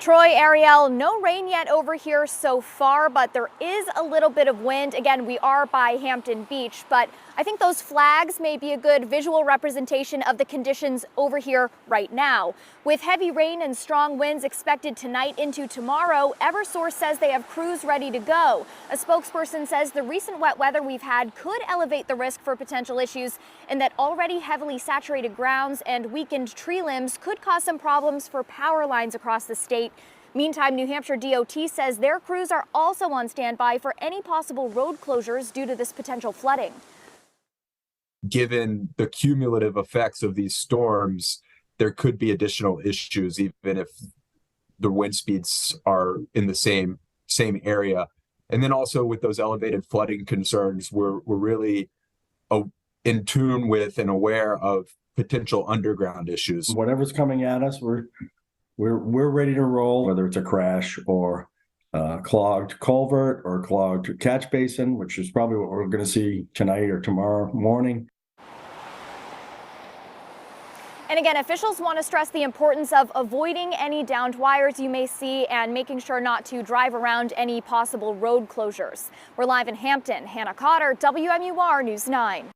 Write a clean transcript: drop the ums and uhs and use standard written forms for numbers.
Troy, Ariel, no rain yet over here so far, but there is a little bit of wind. Again, we are by Hampton Beach, but I think those flags may be a good visual representation of the conditions over here right now. With heavy rain and strong winds expected tonight into tomorrow, Eversource says they have crews ready to go. A spokesperson says the recent wet weather we've had could elevate the risk for potential issues, and that already heavily saturated grounds and weakened tree limbs could cause some problems for power lines across the state. Meantime, New Hampshire DOT says their crews are also on standby for any possible road closures due to this potential flooding. Given the cumulative effects of these storms, there could be additional issues, even if the wind speeds are in the same area. And then also with those elevated flooding concerns, we're really in tune with and aware of potential underground issues. Whatever's coming at us, we're ready to roll, whether it's a crash or clogged culvert or clogged catch basin, which is probably what we're going to see tonight or tomorrow morning. And again, officials want to stress the importance of avoiding any downed wires you may see and making sure not to drive around any possible road closures. We're live in Hampton. Hannah Cotter, WMUR News 9.